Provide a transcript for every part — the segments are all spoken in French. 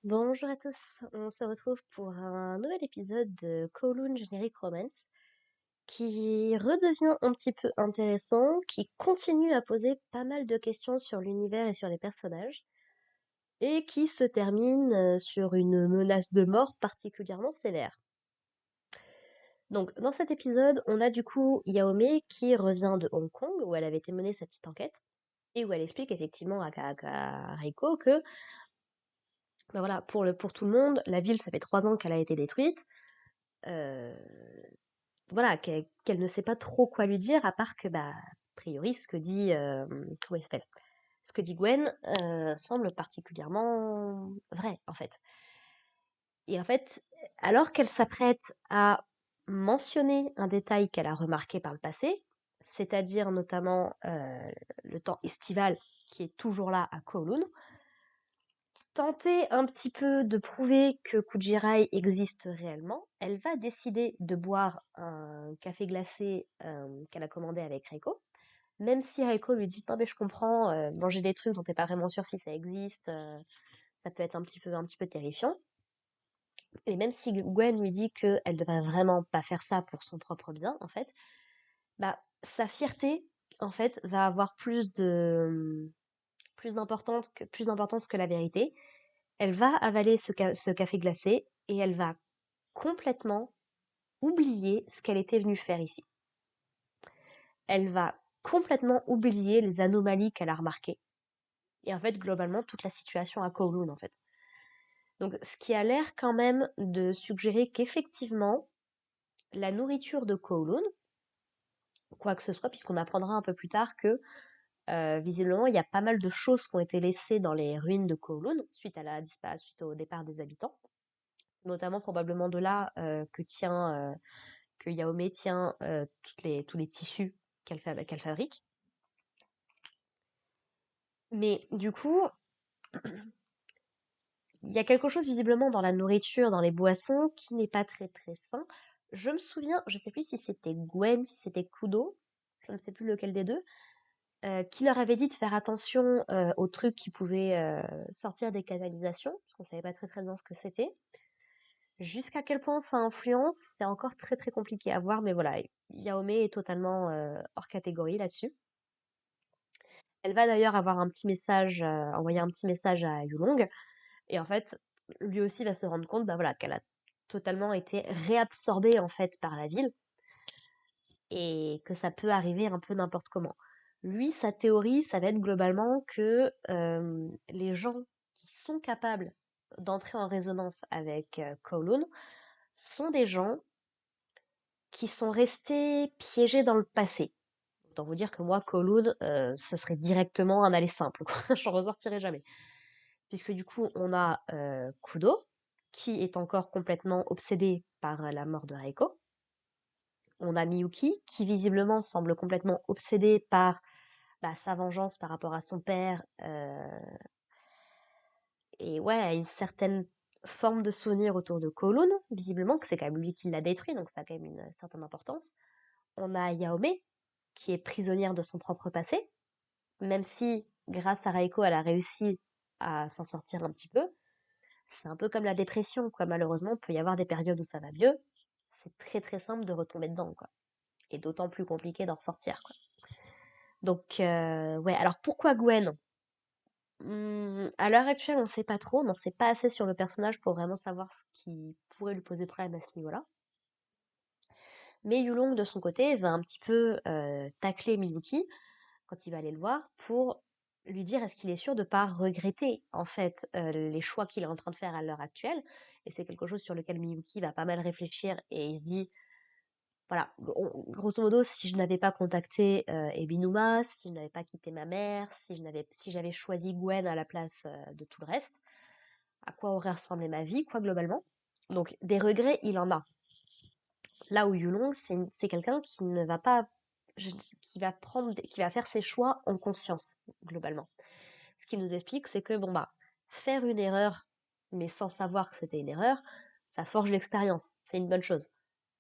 Bonjour à tous, on se retrouve pour un nouvel épisode de Kowloon Generic Romance qui redevient un petit peu intéressant, qui continue à poser pas mal de questions sur l'univers et sur les personnages, et qui se termine sur une menace de mort particulièrement sévère. Donc dans cet épisode, on a du coup Yaomé qui revient de Hong Kong où elle avait été mener sa petite enquête et où elle explique effectivement à Reiko que bah voilà, pour tout le monde, la ville, ça fait 3 ans qu'elle a été détruite. euh, voilà, qu'elle ne sait pas trop quoi lui dire, à part que, bah, a priori, ce que dit, comment il s'appelle? Ce que dit Gwen semble particulièrement vrai, en fait. Et en fait, alors qu'elle s'apprête à mentionner un détail qu'elle a remarqué par le passé, c'est-à-dire notamment le temps estival qui est toujours là à Kowloon, tenter un petit peu de prouver que Kujirai existe réellement, elle va décider de boire un café glacé qu'elle a commandé avec Reiko, même si Reiko lui dit non mais je comprends, manger des trucs dont t'es pas vraiment sûr si ça existe, ça peut être un petit peu terrifiant. Et même si Gwen lui dit qu'elle devrait vraiment pas faire ça pour son propre bien, en fait, bah sa fierté, en fait, va avoir plus d'importance que la vérité. Elle va avaler ce café glacé et elle va complètement oublier ce qu'elle était venue faire ici. Elle va complètement oublier les anomalies qu'elle a remarquées. Et en fait, globalement, toute la situation à Kowloon, en fait. Donc, ce qui a l'air quand même de suggérer qu'effectivement, la nourriture de Kowloon, quoi que ce soit, puisqu'on apprendra un peu plus tard que, visiblement, il y a pas mal de choses qui ont été laissées dans les ruines de Kowloon suite au départ des habitants. Notamment probablement de là que Yaomé tient tous les tissus qu'elle fabrique. Mais du coup, il y a quelque chose visiblement dans la nourriture, dans les boissons, qui n'est pas très très sain. Je me souviens, je sais plus si c'était Gwen, si c'était Kudo, je ne sais plus lequel des deux, qui leur avait dit de faire attention aux trucs qui pouvaient sortir des canalisations, parce qu'on savait pas très très bien ce que c'était. Jusqu'à quel point ça influence, c'est encore très très compliqué à voir, mais voilà, Yaomé est totalement hors catégorie là-dessus. Elle va d'ailleurs avoir envoyer un petit message à Yulong, et en fait, lui aussi va se rendre compte, bah voilà, qu'elle a totalement été réabsorbée en fait par la ville, et que ça peut arriver un peu n'importe comment. Lui, sa théorie, ça va être globalement que les gens qui sont capables d'entrer en résonance avec Kowloon sont des gens qui sont restés piégés dans le passé. Autant vous dire que moi, Kowloon, ce serait directement un aller simple, quoi. J'en ressortirai jamais. Puisque du coup, on a Kudo, qui est encore complètement obsédé par la mort de Reiko. On a Miyuki, qui visiblement semble complètement obsédé par bah, sa vengeance par rapport à son père, et ouais, à une certaine forme de souvenir autour de Kowloon, visiblement, que c'est quand même lui qui l'a détruit, donc ça a quand même une certaine importance. On a Yaomé, qui est prisonnière de son propre passé, même si, grâce à Reiko, elle a réussi à s'en sortir un petit peu. C'est un peu comme la dépression, quoi. Malheureusement, il peut y avoir des périodes où ça va mieux. C'est très très simple de retomber dedans, quoi. Et d'autant plus compliqué d'en sortir, quoi. Donc, ouais. Alors pourquoi Gwen? À l'heure actuelle, on sait pas trop. On n'en sait pas assez sur le personnage pour vraiment savoir ce qui pourrait lui poser problème à ce niveau-là. Mais Yulong, de son côté, va un petit peu tacler Miyuki quand il va aller le voir pour lui dire est-ce qu'il est sûr de ne pas regretter en fait les choix qu'il est en train de faire à l'heure actuelle. Et c'est quelque chose sur lequel Miyuki va pas mal réfléchir et il se dit voilà, grosso modo, si je n'avais pas contacté Ebinuma, si je n'avais pas quitté ma mère, si j'avais choisi Gwen à la place de tout le reste, à quoi aurait ressemblé ma vie, quoi, globalement. Donc, des regrets, il en a. Là où Yulong, c'est quelqu'un qui ne va pas, qui va faire ses choix en conscience, globalement. Ce qui nous explique, c'est que, bon, bah, faire une erreur, mais sans savoir que c'était une erreur, ça forge l'expérience. C'est une bonne chose.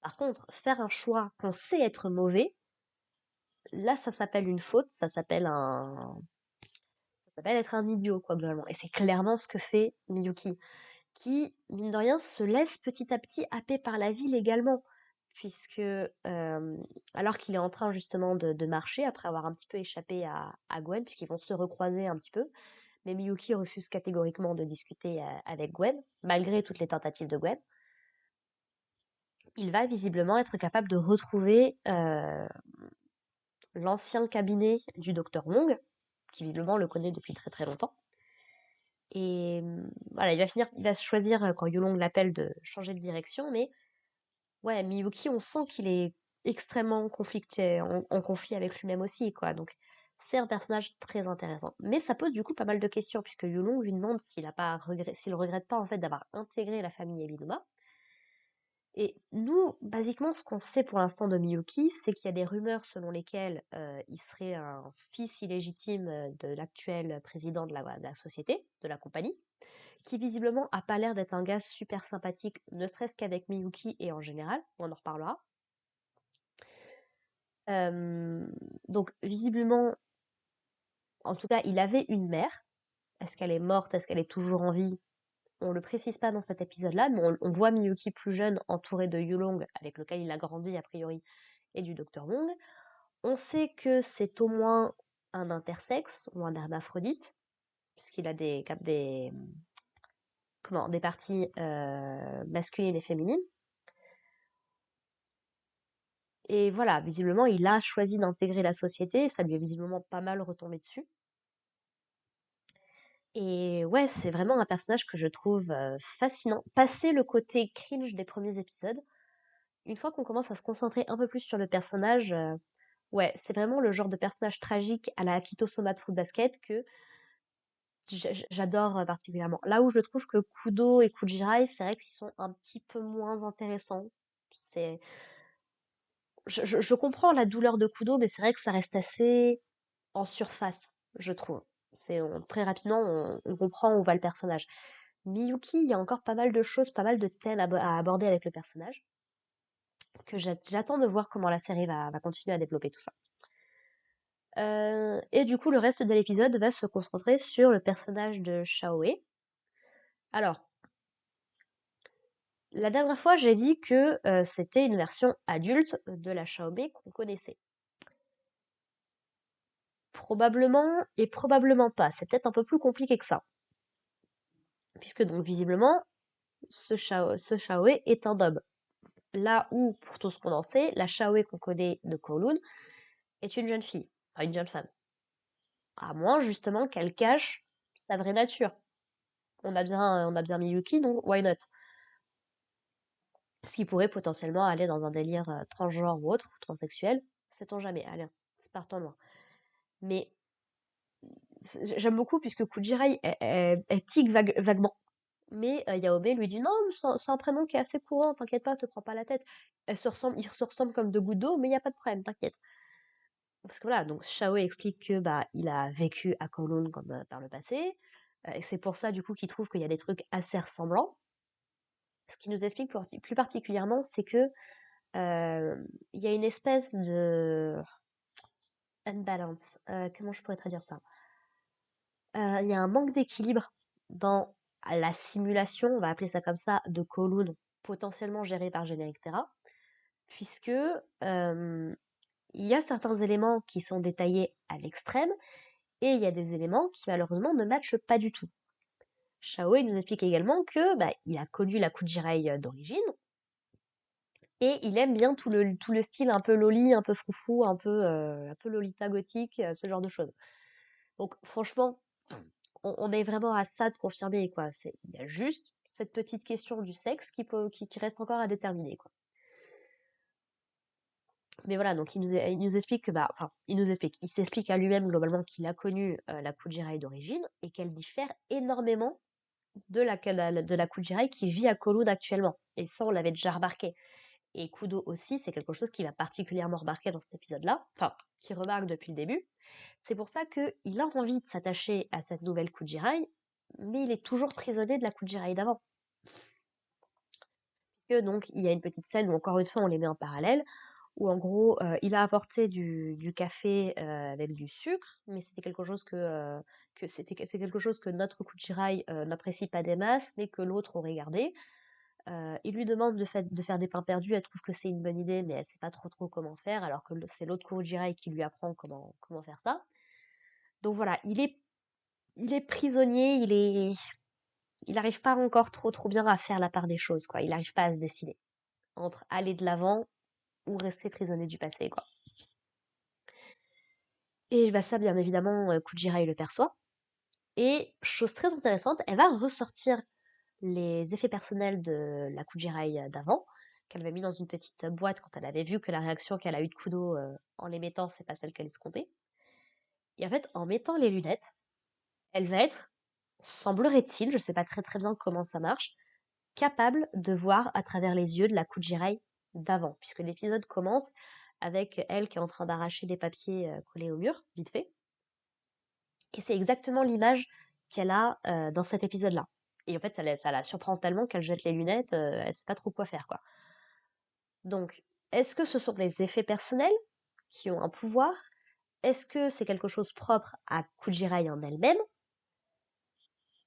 Par contre, faire un choix qu'on sait être mauvais, là, ça s'appelle une faute, ça s'appelle être un idiot, quoi, globalement. Et c'est clairement ce que fait Miyuki. qui, mine de rien, se laisse petit à petit happer par la ville également, puisque alors qu'il est en train justement de marcher, après avoir un petit peu échappé à Gwen, puisqu'ils vont se recroiser un petit peu, mais Miyuki refuse catégoriquement de discuter avec Gwen, malgré toutes les tentatives de Gwen. Il va visiblement être capable de retrouver l'ancien cabinet du docteur Wong, qui visiblement le connaît depuis très très longtemps. Et voilà, il va choisir, quand Yulong l'appelle, de changer de direction, mais ouais, Miyuki, on sent qu'il est extrêmement conflictué, en conflit avec lui-même aussi, quoi. Donc, c'est un personnage très intéressant. Mais ça pose du coup pas mal de questions, puisque Yulong lui demande s'il regrette pas en fait d'avoir intégré la famille Ebinuma. Et nous, basiquement, ce qu'on sait pour l'instant de Miyuki, c'est qu'il y a des rumeurs selon lesquelles il serait un fils illégitime de l'actuel président de la société, de la compagnie, qui visiblement a pas l'air d'être un gars super sympathique, ne serait-ce qu'avec Miyuki et en général, on en reparlera. Euh, donc visiblement, en tout cas, il avait une mère. Est-ce qu'elle est morte? Est-ce qu'elle est toujours en vie? On le précise pas dans cet épisode-là, mais on voit Miyuki plus jeune, entouré de Yulong, avec lequel il a grandi a priori, et du docteur Wong. On sait que c'est au moins un intersexe ou un hermaphrodite, puisqu'il a des parties masculines et féminines. Et voilà, visiblement, il a choisi d'intégrer la société, ça lui est visiblement pas mal retombé dessus. Et ouais, c'est vraiment un personnage que je trouve fascinant. Passé le côté cringe des premiers épisodes, une fois qu'on commence à se concentrer un peu plus sur le personnage, ouais, c'est vraiment le genre de personnage tragique à la Akito Soma de Fruit Basket que j'adore particulièrement. Là où je trouve que Kudo et Kujirai, c'est vrai qu'ils sont un petit peu moins intéressants. C'est, je comprends la douleur de Kudo, mais c'est vrai que ça reste assez en surface, je trouve. Très rapidement, on comprend où va le personnage. Miyuki, il y a encore pas mal de choses, pas mal de thèmes à aborder avec le personnage, que j'attends de voir comment la série va continuer à développer tout ça. Et du coup, le reste de l'épisode va se concentrer sur le personnage de Shaoe. Alors, la dernière fois, j'ai dit que c'était une version adulte de la Shaobe qu'on connaissait. Probablement et probablement pas. C'est peut-être un peu plus compliqué que ça. Puisque donc visiblement, ce Shaoe est un Dob. Là où, pour tout ce qu'on en sait, la Shaoe qu'on connaît de Kowloon est une jeune fille, pas une jeune femme. À moins justement qu'elle cache sa vraie nature. On a bien Miyuki, donc why not? Ce qui pourrait potentiellement aller dans un délire transgenre ou autre, ou transsexuel, sait-on jamais. Allez, c'est partons loin. Mais j'aime beaucoup puisque Kujirai elle tique vaguement. Mais Yaobe lui dit non, c'est un prénom qui est assez courant, t'inquiète pas, te prends pas la tête. Ils se ressemblent comme deux gouttes d'eau, mais il n'y a pas de problème, t'inquiète. Parce que voilà, donc Shao explique que bah il a vécu à Kowloon par le passé, et c'est pour ça du coup qu'il trouve qu'il y a des trucs assez ressemblants. Ce qu'il nous explique plus particulièrement, c'est que il y a une espèce de unbalance. Comment je pourrais traduire ça? Il y a un manque d'équilibre dans la simulation, on va appeler ça comme ça, de Kowloon, potentiellement gérée par Generic Terra, puisque il y a certains éléments qui sont détaillés à l'extrême, et il y a des éléments qui malheureusement ne matchent pas du tout. Shao il nous explique également que bah, il a connu la Kujirai d'origine, et il aime bien tout le style un peu loli, un peu froufrou, un peu lolita gothique, ce genre de choses. Donc franchement, on est vraiment à ça de confirmer, quoi. Il y a juste cette petite question du sexe qui reste encore à déterminer, quoi. Mais voilà, donc il nous explique que, bah, enfin, il s'explique à lui-même globalement qu'il a connu la Kujirai d'origine et qu'elle diffère énormément de la Kujirai qui vit à Kowloon actuellement. Et ça, on l'avait déjà remarqué. Et Kudo aussi, c'est quelque chose qui va particulièrement remarquer dans cet épisode-là, enfin, qui remarque depuis le début. C'est pour ça qu'il a envie de s'attacher à cette nouvelle Kujirai, mais il est toujours prisonnier de la Kujirai d'avant. Donc, il y a une petite scène où, encore une fois, on les met en parallèle, où en gros, il a apporté du café avec du sucre, mais c'était quelque chose c'est quelque chose que notre Kujirai n'apprécie pas des masses, mais que l'autre aurait gardé. Il lui demande de faire des pains perdus, elle trouve que c'est une bonne idée, mais elle sait pas trop comment faire, alors que c'est l'autre Kujirai qui lui apprend comment faire ça. Donc voilà, il est prisonnier, il n'arrive pas encore trop bien à faire la part des choses, quoi. Il n'arrive pas à se décider entre aller de l'avant ou rester prisonnier du passé, quoi. Et bah ça, bien évidemment, Kujira, il le perçoit. Et chose très intéressante, elle va ressortir les effets personnels de la Kujirai d'avant, qu'elle avait mis dans une petite boîte quand elle avait vu que la réaction qu'elle a eue de Kudo en les mettant, c'est pas celle qu'elle escomptait. Et en fait, en mettant les lunettes, elle va être, semblerait-il, je sais pas très bien comment ça marche, capable de voir à travers les yeux de la Kujirai d'avant, puisque l'épisode commence avec elle qui est en train d'arracher des papiers collés au mur, vite fait. Et c'est exactement l'image qu'elle a dans cet épisode-là. Et en fait, ça la surprend tellement qu'elle jette les lunettes, elle sait pas trop quoi faire, quoi. Donc, est-ce que ce sont les effets personnels qui ont un pouvoir? Est-ce que c'est quelque chose propre à Kujirai en elle-même?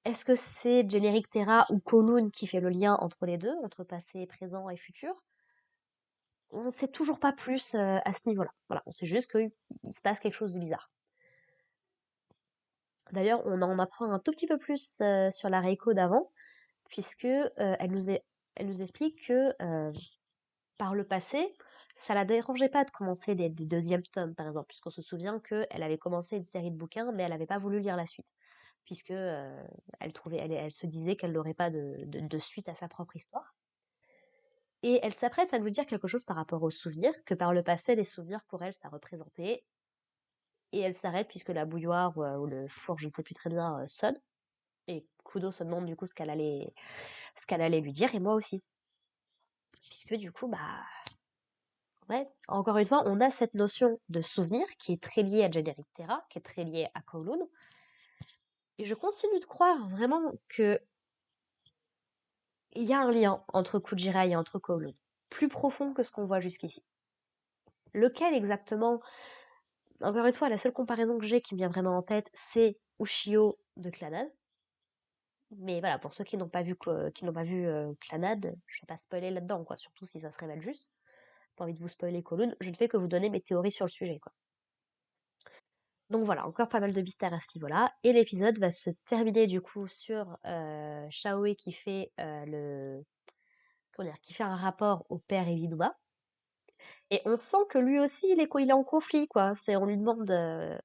Est-ce que c'est Generic Terra ou Kowloon qui fait le lien entre les deux, entre passé, présent et futur? On sait toujours pas plus à ce niveau-là. Voilà, on sait juste qu'il se passe quelque chose de bizarre. D'ailleurs, on en apprend un tout petit peu plus sur la Reiko d'avant, puisque elle nous explique que par le passé, ça la dérangeait pas de commencer des deuxièmes tomes, par exemple, puisqu'on se souvient qu'elle avait commencé une série de bouquins, mais elle n'avait pas voulu lire la suite, puisque elle se disait qu'elle n'aurait pas de suite à sa propre histoire. Et elle s'apprête à nous dire quelque chose par rapport aux souvenirs, que par le passé, les souvenirs pour elle, ça représentait. Et elle s'arrête puisque la bouilloire ou le four, je ne sais plus très bien, sonne. Et Kudo se demande du coup ce qu'elle allait lui dire, et moi aussi. Puisque du coup, bah, ouais, encore une fois, on a cette notion de souvenir qui est très liée à Generic Terra, qui est très liée à Kowloon. Et je continue de croire vraiment que il y a un lien entre Kujirai et entre Kowloon, plus profond que ce qu'on voit jusqu'ici. Lequel exactement? Encore une fois, la seule comparaison que j'ai qui me vient vraiment en tête, c'est Ushio de Clannad. Mais voilà, pour ceux qui n'ont pas vu Clannad, je vais pas spoiler là-dedans, quoi. Surtout si ça se révèle juste. Pas envie de vous spoiler Kowloon. Je ne fais que vous donner mes théories sur le sujet, quoi. Donc voilà, encore pas mal de mystères à ce niveau-là. Et l'épisode va se terminer du coup sur Shaoe qui fait comment dire, qui fait un rapport au père Ebinuba. Et on sent que lui aussi, il est en conflit, quoi. On lui demande, en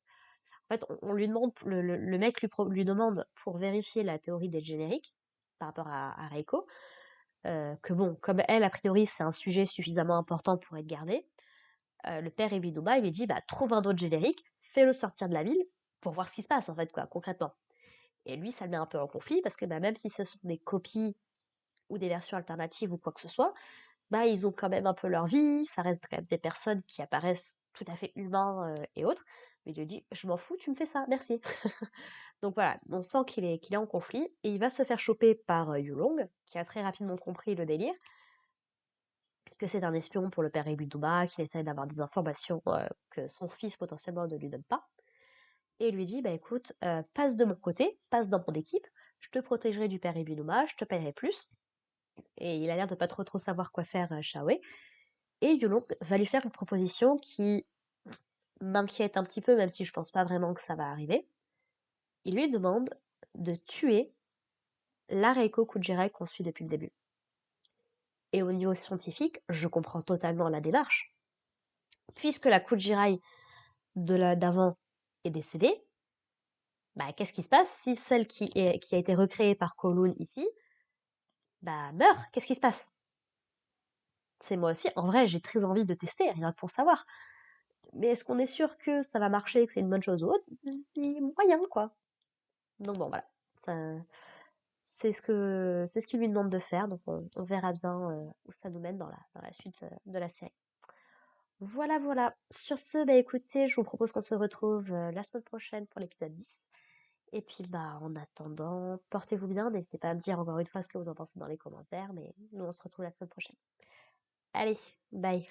fait, on lui demande, le mec lui demande pour vérifier la théorie des génériques par rapport à Reiko, que bon, comme elle, a priori, c'est un sujet suffisamment important pour être gardé. Le père Ebinuba, il lui dit, bah, trouve un autre générique, fais-le sortir de la ville pour voir ce qui se passe, en fait, quoi, concrètement. Et lui, ça le met un peu en conflit parce que bah, même si ce sont des copies ou des versions alternatives ou quoi que ce soit, bah, ils ont quand même un peu leur vie, ça reste quand même des personnes qui apparaissent tout à fait humains et autres. Mais il lui dit, je m'en fous, tu me fais ça, merci. Donc voilà, on sent qu'il est en conflit et il va se faire choper par Yulong, qui a très rapidement compris le délire, que c'est un espion pour le père Ebiduba, qu'il essaye d'avoir des informations que son fils potentiellement ne lui donne pas. Et il lui dit, bah écoute, passe de mon côté, passe dans mon équipe, je te protégerai du père Ibinuma, je te paierai plus. Et il a l'air de pas trop savoir quoi faire, Shaoe. Et Yulong va lui faire une proposition qui m'inquiète un petit peu, même si je pense pas vraiment que ça va arriver. Il lui demande de tuer la Reiko Kujirai qu'on suit depuis le début. Et au niveau scientifique, je comprends totalement la démarche. Puisque la Kujirai d'avant est décédée, bah, qu'est-ce qui se passe si celle qui a été recréée par Kowloon ici, bah, meurt? Qu'est-ce qui se passe? C'est moi aussi. En vrai, j'ai très envie de tester, rien que pour savoir. Mais est-ce qu'on est sûr que ça va marcher, que c'est une bonne chose ou autre? C'est moyen, quoi. Donc bon, voilà. Ça, c'est ce qu'il lui demande de faire. Donc on verra bien où ça nous mène dans la suite de la série. Voilà, voilà. Sur ce, bah écoutez, je vous propose qu'on se retrouve la semaine prochaine pour l'épisode 10. Et puis, bah, en attendant, portez-vous bien. N'hésitez pas à me dire encore une fois ce que vous en pensez dans les commentaires. Mais nous, on se retrouve la semaine prochaine. Allez, bye.